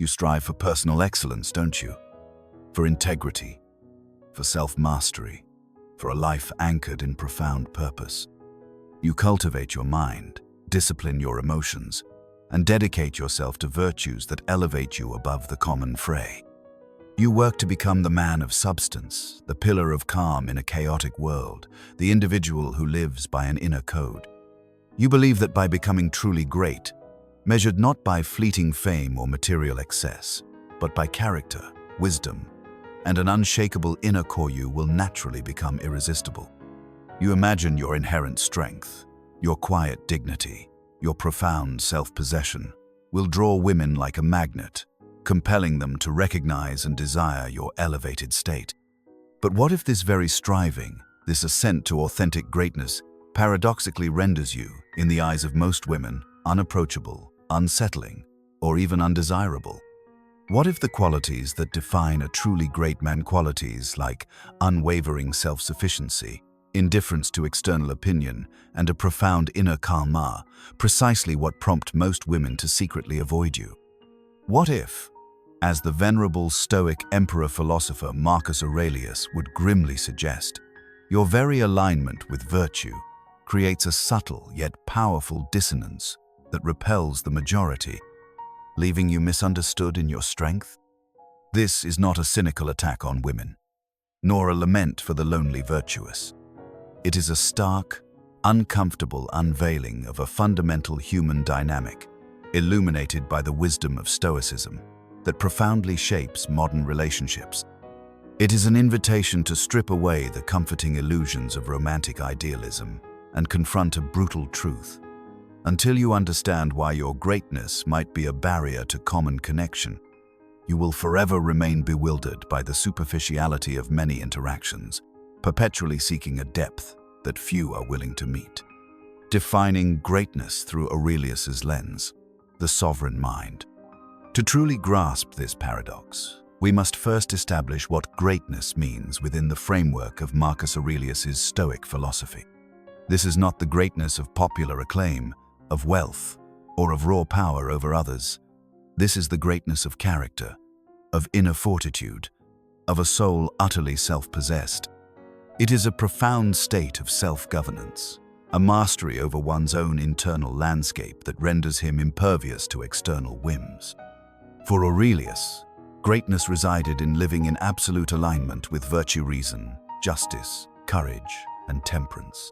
You strive for personal excellence, don't you? For integrity, for self-mastery, for a life anchored in profound purpose. You cultivate your mind, discipline your emotions, and dedicate yourself to virtues that elevate you above the common fray. You work to become the man of substance, the pillar of calm in a chaotic world, the individual who lives by an inner code. You believe that by becoming truly great, measured not by fleeting fame or material excess, but by character, wisdom, and an unshakable inner core, you will naturally become irresistible. You imagine your inherent strength, your quiet dignity, your profound self-possession will draw women like a magnet, compelling them to recognize and desire your elevated state. But what if this very striving, this ascent to authentic greatness, paradoxically renders you, in the eyes of most women, unapproachable, unsettling, or even undesirable? What if the qualities that define a truly great man, qualities like unwavering self-sufficiency, indifference to external opinion, and a profound inner calm, are precisely what prompt most women to secretly avoid you? What if, as the venerable Stoic emperor-philosopher Marcus Aurelius would grimly suggest, your very alignment with virtue creates a subtle yet powerful dissonance that repels the majority, leaving you misunderstood in your strength? This is not a cynical attack on women, nor a lament for the lonely virtuous. It is a stark, uncomfortable unveiling of a fundamental human dynamic, illuminated by the wisdom of Stoicism, that profoundly shapes modern relationships. It is an invitation to strip away the comforting illusions of romantic idealism and confront a brutal truth. Until you understand why your greatness might be a barrier to common connection, you will forever remain bewildered by the superficiality of many interactions, perpetually seeking a depth that few are willing to meet. Defining greatness through Aurelius's lens, the sovereign mind. To truly grasp this paradox, we must first establish what greatness means within the framework of Marcus Aurelius's Stoic philosophy. This is not the greatness of popular acclaim, of wealth, or of raw power over others. This is the greatness of character, of inner fortitude, of a soul utterly self-possessed. It is a profound state of self-governance, a mastery over one's own internal landscape that renders him impervious to external whims. For Aurelius, greatness resided in living in absolute alignment with virtue, reason, justice, courage, and temperance.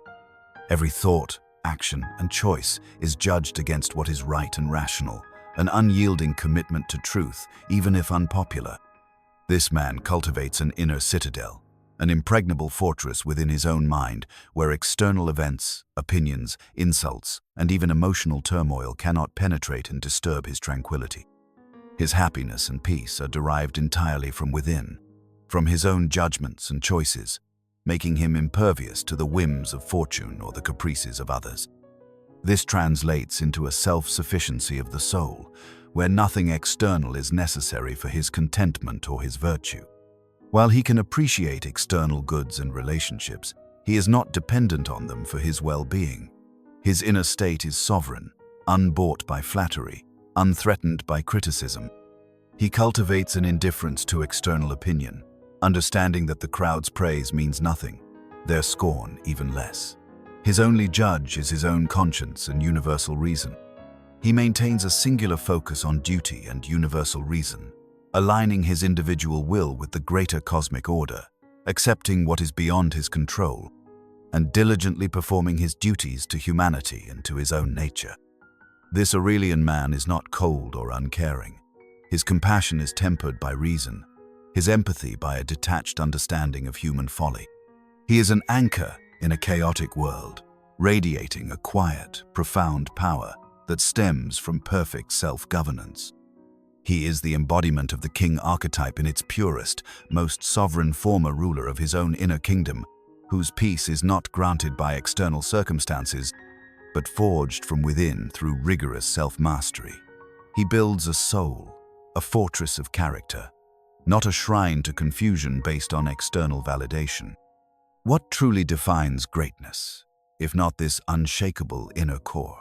Every thought, action, and choice is judged against what is right and rational, an unyielding commitment to truth, even if unpopular. This man cultivates an inner citadel, an impregnable fortress within his own mind, where external events, opinions, insults, and even emotional turmoil cannot penetrate and disturb his tranquility. His happiness and peace are derived entirely from within, from his own judgments and choices, making him impervious to the whims of fortune or the caprices of others. This translates into a self-sufficiency of the soul, where nothing external is necessary for his contentment or his virtue. While he can appreciate external goods and relationships, he is not dependent on them for his well-being. His inner state is sovereign, unbought by flattery, unthreatened by criticism. He cultivates an indifference to external opinion, understanding that the crowd's praise means nothing, their scorn even less. His only judge is his own conscience and universal reason. He maintains a singular focus on duty and universal reason, aligning his individual will with the greater cosmic order, accepting what is beyond his control, and diligently performing his duties to humanity and to his own nature. This Aurelian man is not cold or uncaring. His compassion is tempered by reason, his empathy by a detached understanding of human folly. He is an anchor in a chaotic world, radiating a quiet, profound power that stems from perfect self-governance. He is the embodiment of the king archetype in its purest, most sovereign form, a ruler of his own inner kingdom, whose peace is not granted by external circumstances, but forged from within through rigorous self-mastery. He builds a soul, a fortress of character, not a shrine to confusion based on external validation. What truly defines greatness, if not this unshakable inner core?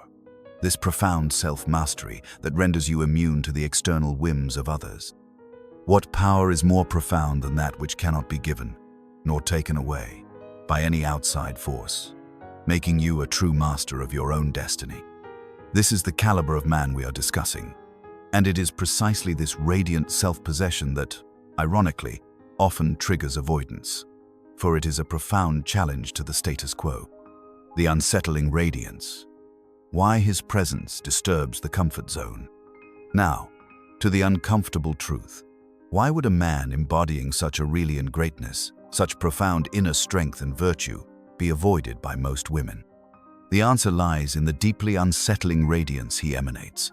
this profound self-mastery that renders you immune to the external whims of others. What power is more profound than that which cannot be given, nor taken away, by any outside force, making you a true master of your own destiny? This is the caliber of man we are discussing, and it is precisely this radiant self-possession that, ironically, often triggers avoidance, for it is a profound challenge to the status quo. The unsettling radiance. Why his presence disturbs the comfort zone. Now, to the uncomfortable truth. Why would a man embodying such Aurelian greatness, such profound inner strength and virtue, be avoided by most women? The answer lies in the deeply unsettling radiance he emanates.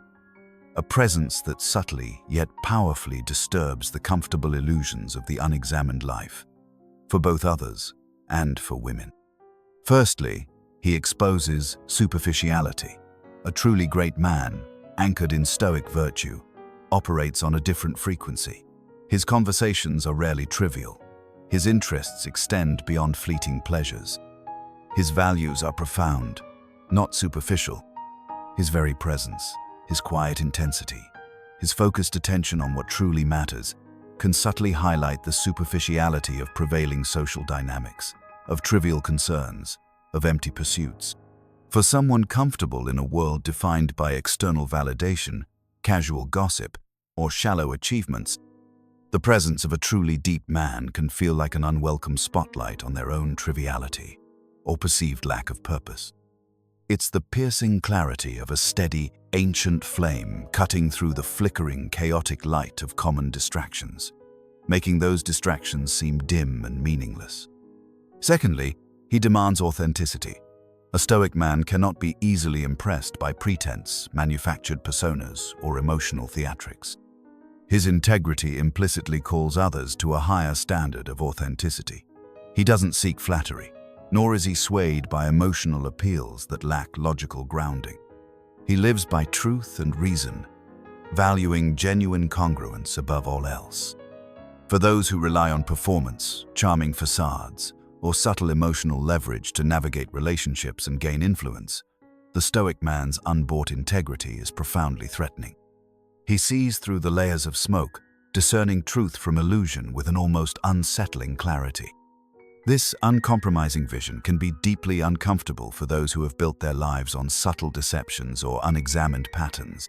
A presence that subtly yet powerfully disturbs the comfortable illusions of the unexamined life, for both others and for women. Firstly, he exposes superficiality. A truly great man, anchored in Stoic virtue, operates on a different frequency. His conversations are rarely trivial. His interests extend beyond fleeting pleasures. His values are profound, not superficial. His very presence, his quiet intensity, his focused attention on what truly matters, can subtly highlight the superficiality of prevailing social dynamics, of trivial concerns, of empty pursuits. For someone comfortable in a world defined by external validation, casual gossip, or shallow achievements, the presence of a truly deep man can feel like an unwelcome spotlight on their own triviality or perceived lack of purpose. It's the piercing clarity of a steady, ancient flame cutting through the flickering, chaotic light of common distractions, making those distractions seem dim and meaningless. Secondly, he demands authenticity. A Stoic man cannot be easily impressed by pretense, manufactured personas, or emotional theatrics. His integrity implicitly calls others to a higher standard of authenticity. He doesn't seek flattery, nor is he swayed by emotional appeals that lack logical grounding. He lives by truth and reason, valuing genuine congruence above all else. For those who rely on performance, charming facades, or subtle emotional leverage to navigate relationships and gain influence, the Stoic man's unbought integrity is profoundly threatening. He sees through the layers of smoke, discerning truth from illusion with an almost unsettling clarity. This uncompromising vision can be deeply uncomfortable for those who have built their lives on subtle deceptions or unexamined patterns.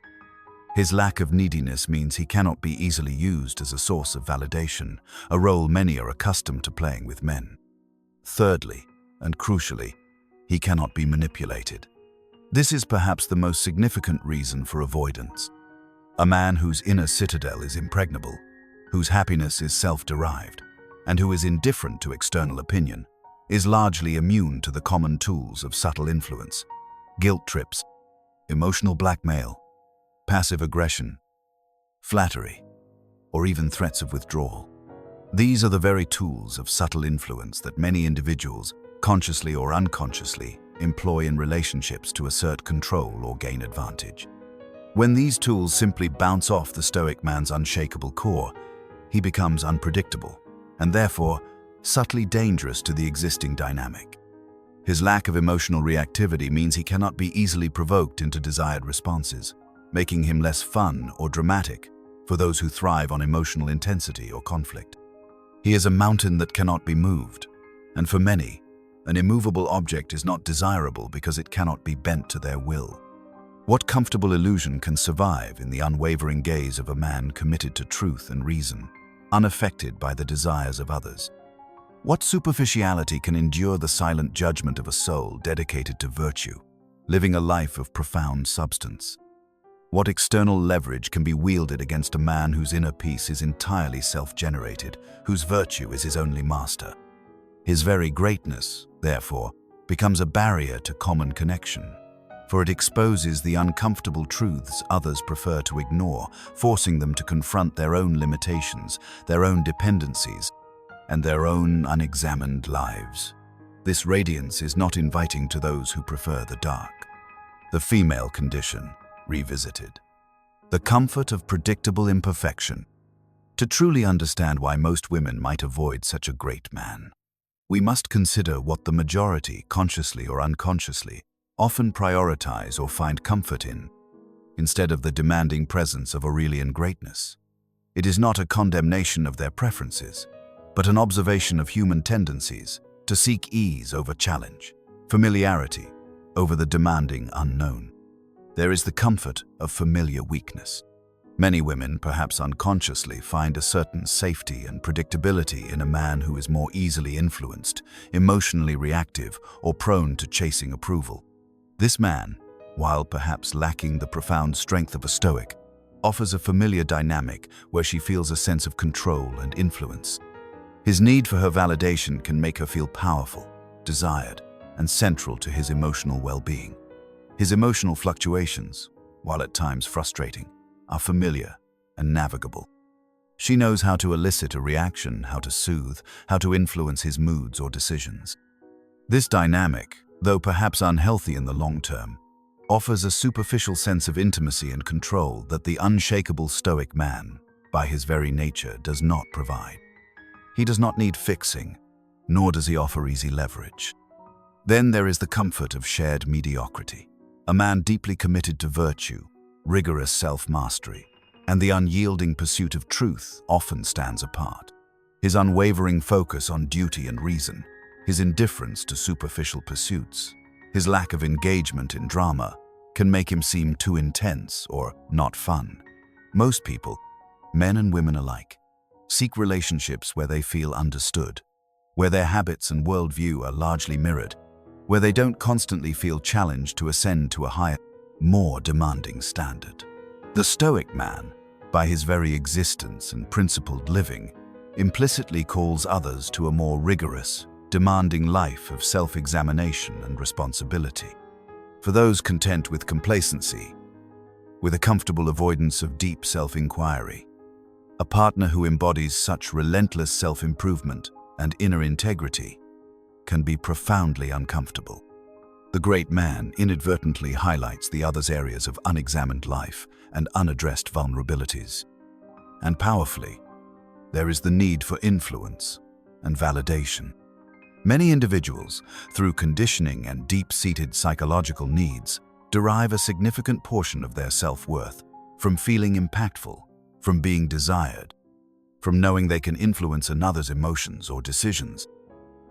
His lack of neediness means he cannot be easily used as a source of validation, a role many are accustomed to playing with men. Thirdly, and crucially, he cannot be manipulated. This is perhaps the most significant reason for avoidance. A man whose inner citadel is impregnable, whose happiness is self-derived, and who is indifferent to external opinion, is largely immune to the common tools of subtle influence, guilt trips, emotional blackmail, passive aggression, flattery, or even threats of withdrawal. These are the very tools of subtle influence that many individuals, consciously or unconsciously, employ in relationships to assert control or gain advantage. When these tools simply bounce off the Stoic man's unshakable core, he becomes unpredictable, and therefore subtly dangerous to the existing dynamic. His lack of emotional reactivity means he cannot be easily provoked into desired responses, making him less fun or dramatic for those who thrive on emotional intensity or conflict. He is a mountain that cannot be moved, and for many, an immovable object is not desirable because it cannot be bent to their will. What comfortable illusion can survive in the unwavering gaze of a man committed to truth and reason, unaffected by the desires of others? What superficiality can endure the silent judgment of a soul dedicated to virtue, living a life of profound substance? What external leverage can be wielded against a man whose inner peace is entirely self-generated, whose virtue is his only master? His very greatness, therefore, becomes a barrier to common connection, for it exposes the uncomfortable truths others prefer to ignore, forcing them to confront their own limitations, their own dependencies, and their own unexamined lives. This radiance is not inviting to those who prefer the dark. The female condition, revisited. The comfort of predictable imperfection. To truly understand why most women might avoid such a great man, we must consider what the majority, consciously or unconsciously, often prioritize or find comfort in, instead of the demanding presence of Aurelian greatness. It is not a condemnation of their preferences, but an observation of human tendencies to seek ease over challenge, familiarity over the demanding unknown. There is the comfort of familiar weakness. Many women, perhaps unconsciously, find a certain safety and predictability in a man who is more easily influenced, emotionally reactive, or prone to chasing approval. This man, while perhaps lacking the profound strength of a Stoic, offers a familiar dynamic where she feels a sense of control and influence. His need for her validation can make her feel powerful, desired, and central to his emotional well-being. His emotional fluctuations, while at times frustrating, are familiar and navigable. She knows how to elicit a reaction, how to soothe, how to influence his moods or decisions. This dynamic, though perhaps unhealthy in the long term, offers a superficial sense of intimacy and control that the unshakable Stoic man, by his very nature, does not provide. He does not need fixing, nor does he offer easy leverage. Then there is the comfort of shared mediocrity. A man deeply committed to virtue, rigorous self-mastery, and the unyielding pursuit of truth often stands apart. His unwavering focus on duty and reason, his indifference to superficial pursuits, his lack of engagement in drama can make him seem too intense or not fun. Most people, men and women alike, seek relationships where they feel understood, where their habits and worldview are largely mirrored, where they don't constantly feel challenged to ascend to a higher, more demanding standard. The Stoic man, by his very existence and principled living, implicitly calls others to a more rigorous, demanding life of self-examination and responsibility. For those content with complacency, with a comfortable avoidance of deep self-inquiry, a partner who embodies such relentless self-improvement and inner integrity can be profoundly uncomfortable. The great man inadvertently highlights the other's areas of unexamined life and unaddressed vulnerabilities. And powerfully, there is the need for influence and validation. Many individuals, through conditioning and deep-seated psychological needs, derive a significant portion of their self-worth from feeling impactful, from being desired, from knowing they can influence another's emotions or decisions.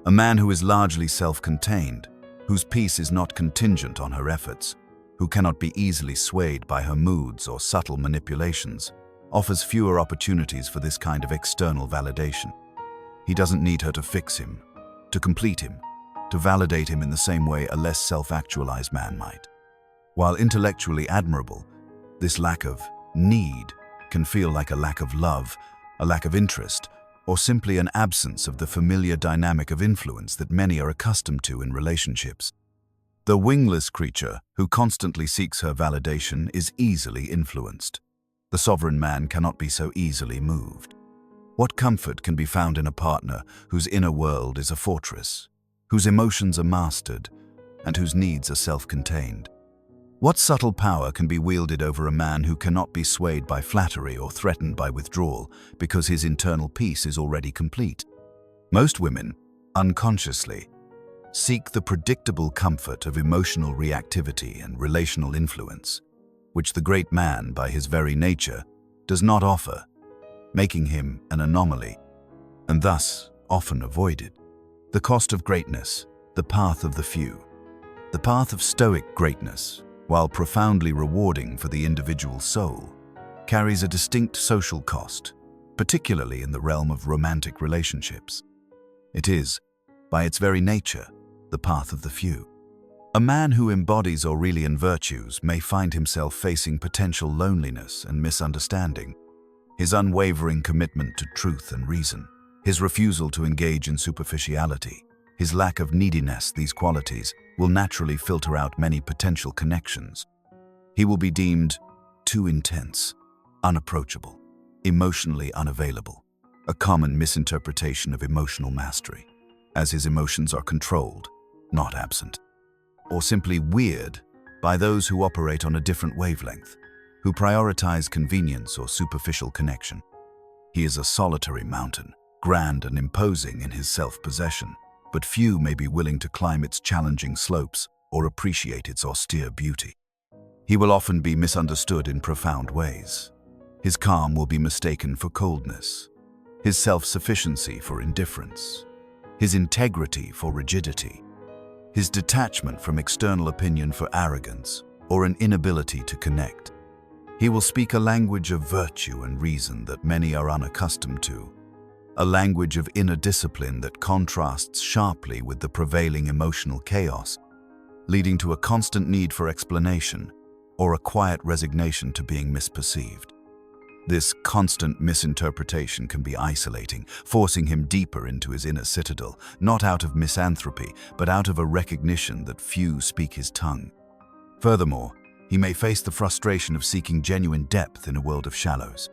A man who is largely self-contained, whose peace is not contingent on her efforts, who cannot be easily swayed by her moods or subtle manipulations, offers fewer opportunities for this kind of external validation. He doesn't need her to fix him, to complete him, to validate him in the same way a less self-actualized man might. While intellectually admirable, this lack of need can feel like a lack of love, a lack of interest, or simply an absence of the familiar dynamic of influence that many are accustomed to in relationships. The wingless creature who constantly seeks her validation is easily influenced. The sovereign man cannot be so easily moved. What comfort can be found in a partner whose inner world is a fortress, whose emotions are mastered, and whose needs are self-contained? What subtle power can be wielded over a man who cannot be swayed by flattery or threatened by withdrawal because his internal peace is already complete? Most women, unconsciously, seek the predictable comfort of emotional reactivity and relational influence, which the great man, by his very nature, does not offer, making him an anomaly, and thus often avoided. The cost of greatness, the path of the few. The path of Stoic greatness, while profoundly rewarding for the individual soul, carries a distinct social cost, particularly in the realm of romantic relationships. It is, by its very nature, the path of the few. A man who embodies Aurelian virtues may find himself facing potential loneliness and misunderstanding. His unwavering commitment to truth and reason, his refusal to engage in superficiality, his lack of neediness, these qualities will naturally filter out many potential connections. He will be deemed too intense, unapproachable, emotionally unavailable, a common misinterpretation of emotional mastery, as his emotions are controlled, not absent, or simply weird by those who operate on a different wavelength, who prioritize convenience or superficial connection. He is a solitary mountain, grand and imposing in his self-possession, but few may be willing to climb its challenging slopes or appreciate its austere beauty. He will often be misunderstood in profound ways. His calm will be mistaken for coldness, his self-sufficiency for indifference, his integrity for rigidity, his detachment from external opinion for arrogance or an inability to connect. He will speak a language of virtue and reason that many are unaccustomed to, a language of inner discipline that contrasts sharply with the prevailing emotional chaos, leading to a constant need for explanation or a quiet resignation to being misperceived. This constant misinterpretation can be isolating, forcing him deeper into his inner citadel, not out of misanthropy, but out of a recognition that few speak his tongue. Furthermore, he may face the frustration of seeking genuine depth in a world of shallows.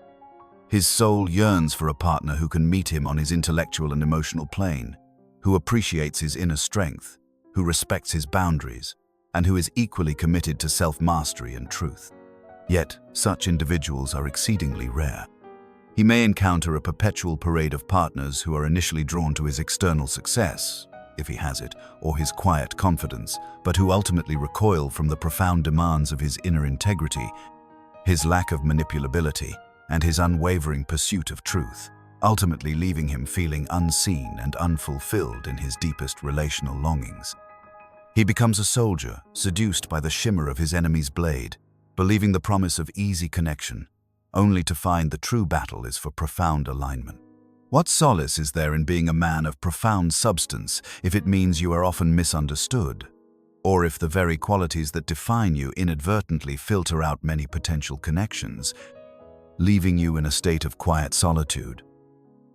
His soul yearns for a partner who can meet him on his intellectual and emotional plane, who appreciates his inner strength, who respects his boundaries, and who is equally committed to self-mastery and truth. Yet, such individuals are exceedingly rare. He may encounter a perpetual parade of partners who are initially drawn to his external success, if he has it, or his quiet confidence, but who ultimately recoil from the profound demands of his inner integrity, his lack of manipulability, and his unwavering pursuit of truth, ultimately leaving him feeling unseen and unfulfilled in his deepest relational longings. He becomes a soldier, seduced by the shimmer of his enemy's blade, believing the promise of easy connection, only to find the true battle is for profound alignment. What solace is there in being a man of profound substance if it means you are often misunderstood, or if the very qualities that define you inadvertently filter out many potential connections, leaving you in a state of quiet solitude?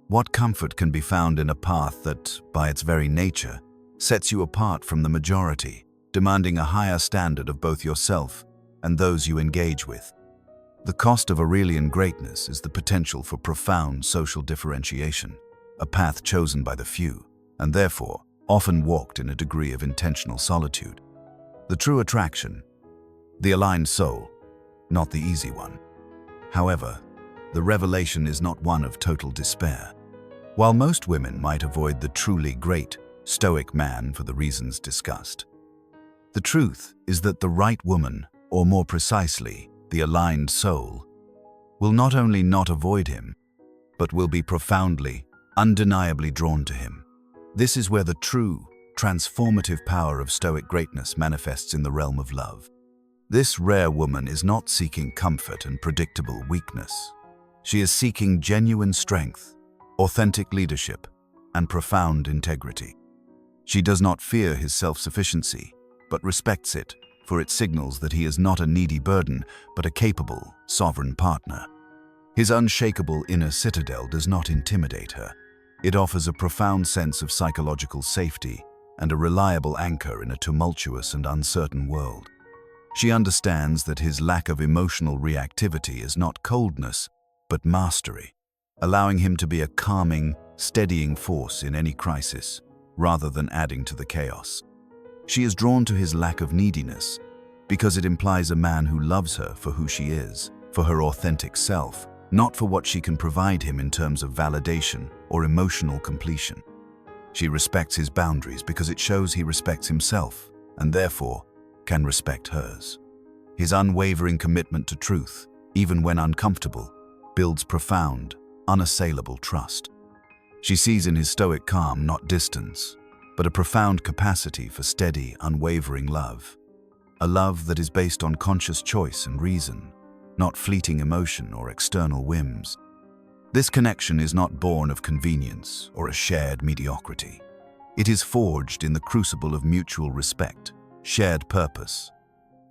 What comfort can be found in a path that, by its very nature, sets you apart from the majority, demanding a higher standard of both yourself and those you engage with? The cost of Aurelian greatness is the potential for profound social differentiation, a path chosen by the few, and therefore often walked in a degree of intentional solitude. The true attraction, the aligned soul, not the easy one. However, the revelation is not one of total despair. While most women might avoid the truly great, Stoic man for the reasons discussed, the truth is that the right woman, or more precisely, the aligned soul, will not only not avoid him, but will be profoundly, undeniably drawn to him. This is where the true, transformative power of Stoic greatness manifests in the realm of love. This rare woman is not seeking comfort and predictable weakness. She is seeking genuine strength, authentic leadership, and profound integrity. She does not fear his self-sufficiency, but respects it, for it signals that he is not a needy burden, but a capable, sovereign partner. His unshakable inner citadel does not intimidate her. It offers a profound sense of psychological safety and a reliable anchor in a tumultuous and uncertain world. She understands that his lack of emotional reactivity is not coldness, but mastery, allowing him to be a calming, steadying force in any crisis, rather than adding to the chaos. She is drawn to his lack of neediness because it implies a man who loves her for who she is, for her authentic self, not for what she can provide him in terms of validation or emotional completion. She respects his boundaries because it shows he respects himself and therefore can respect hers. His unwavering commitment to truth, even when uncomfortable, builds profound, unassailable trust. She sees in his stoic calm not distance, but a profound capacity for steady, unwavering love. A love that is based on conscious choice and reason, not fleeting emotion or external whims. This connection is not born of convenience or a shared mediocrity. It is forged in the crucible of mutual respect, shared purpose,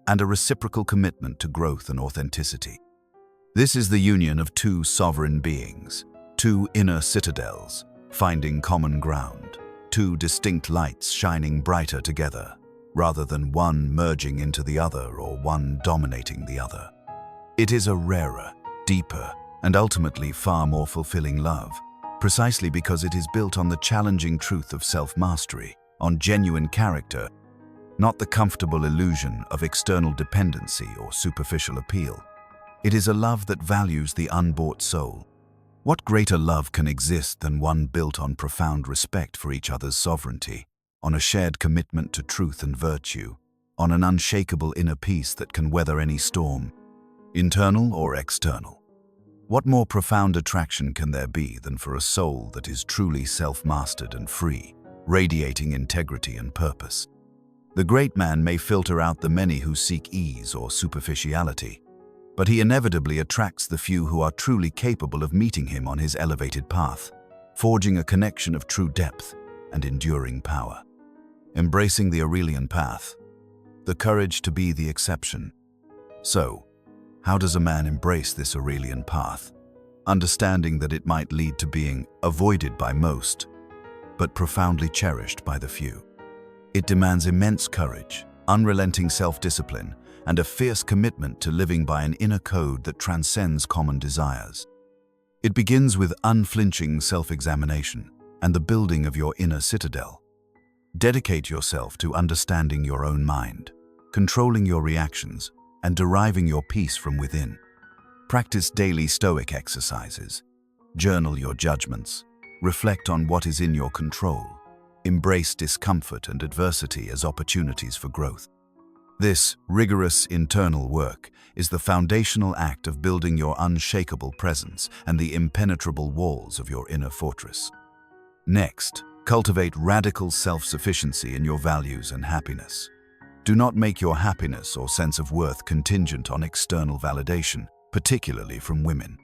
and a reciprocal commitment to growth and authenticity. This is the union of two sovereign beings, two inner citadels, finding common ground, two distinct lights shining brighter together, rather than one merging into the other or one dominating the other. It is a rarer, deeper, and ultimately far more fulfilling love, precisely because it is built on the challenging truth of self-mastery, on genuine character, not the comfortable illusion of external dependency or superficial appeal. It is a love that values the unbought soul. What greater love can exist than one built on profound respect for each other's sovereignty, on a shared commitment to truth and virtue, on an unshakable inner peace that can weather any storm, internal or external. What more profound attraction can there be than for a soul that is truly self-mastered and free, radiating integrity and purpose? The great man may filter out the many who seek ease or superficiality, but he inevitably attracts the few who are truly capable of meeting him on his elevated path, forging a connection of true depth and enduring power. Embracing the Aurelian path, the courage to be the exception. So, how does a man embrace this Aurelian path, understanding that it might lead to being avoided by most, but profoundly cherished by the few? It demands immense courage, unrelenting self-discipline, and a fierce commitment to living by an inner code that transcends common desires. It begins with unflinching self-examination and the building of your inner citadel. Dedicate yourself to understanding your own mind, controlling your reactions, and deriving your peace from within. Practice daily Stoic exercises. Journal your judgments. Reflect on what is in your control. Embrace discomfort and adversity as opportunities for growth. This rigorous internal work is the foundational act of building your unshakable presence and the impenetrable walls of your inner fortress. Next, cultivate radical self-sufficiency in your values and happiness. Do not make your happiness or sense of worth contingent on external validation, particularly from women.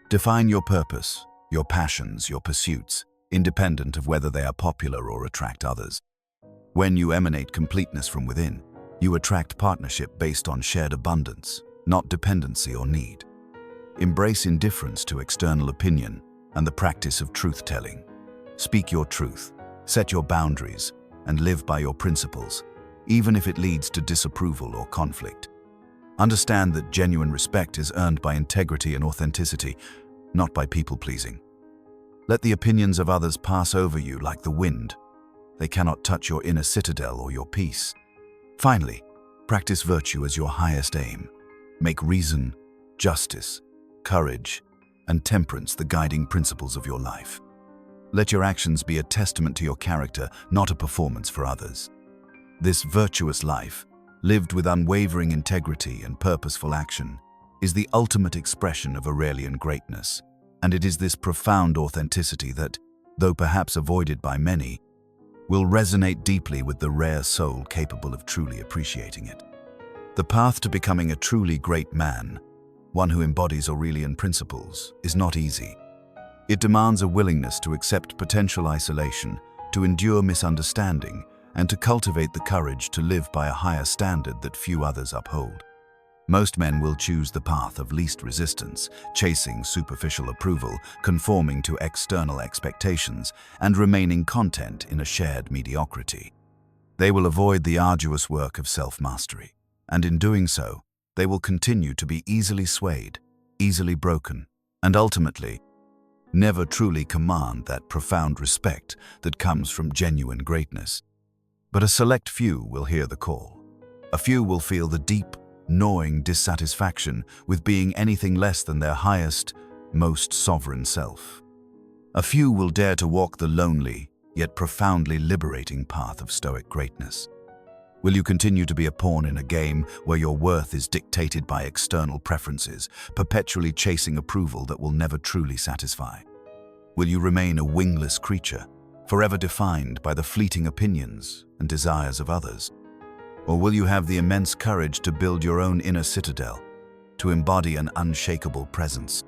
Define your purpose, your passions, your pursuits, independent of whether they are popular or attract others. When you emanate completeness from within, you attract partnership based on shared abundance, not dependency or need. Embrace indifference to external opinion and the practice of truth-telling. Speak your truth, set your boundaries, and live by your principles, even if it leads to disapproval or conflict. Understand that genuine respect is earned by integrity and authenticity, not by people-pleasing. Let the opinions of others pass over you like the wind. They cannot touch your inner citadel or your peace. Finally, practice virtue as your highest aim. Make reason, justice, courage, and temperance the guiding principles of your life. Let your actions be a testament to your character, not a performance for others. This virtuous life, lived with unwavering integrity and purposeful action, is the ultimate expression of Aurelian greatness, and it is this profound authenticity that, though perhaps avoided by many, will resonate deeply with the rare soul capable of truly appreciating it. The path to becoming a truly great man, one who embodies Aurelian principles, is not easy. It demands a willingness to accept potential isolation, to endure misunderstanding, and to cultivate the courage to live by a higher standard that few others uphold. Most men will choose the path of least resistance, chasing superficial approval, conforming to external expectations, and remaining content in a shared mediocrity. They will avoid the arduous work of self-mastery, and in doing so, they will continue to be easily swayed, easily broken, and ultimately, never truly command that profound respect that comes from genuine greatness. But a select few will hear the call. A few will feel the deep, gnawing dissatisfaction with being anything less than their highest, most sovereign self. A few will dare to walk the lonely, yet profoundly liberating path of Stoic greatness. Will you continue to be a pawn in a game where your worth is dictated by external preferences, perpetually chasing approval that will never truly satisfy? Will you remain a wingless creature, forever defined by the fleeting opinions and desires of others? Or will you have the immense courage to build your own inner citadel, to embody an unshakable presence,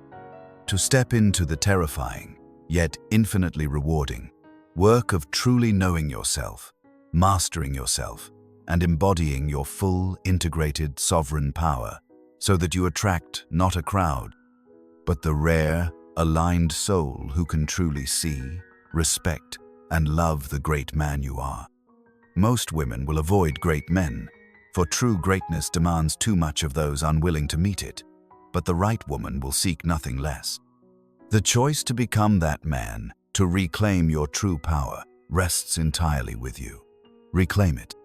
to step into the terrifying, yet infinitely rewarding, work of truly knowing yourself, mastering yourself, and embodying your full, integrated, sovereign power, so that you attract not a crowd, but the rare, aligned soul who can truly see, respect, and love the great man you are? Most women will avoid great men, for true greatness demands too much of those unwilling to meet it, but the right woman will seek nothing less. The choice to become that man, to reclaim your true power, rests entirely with you. Reclaim it.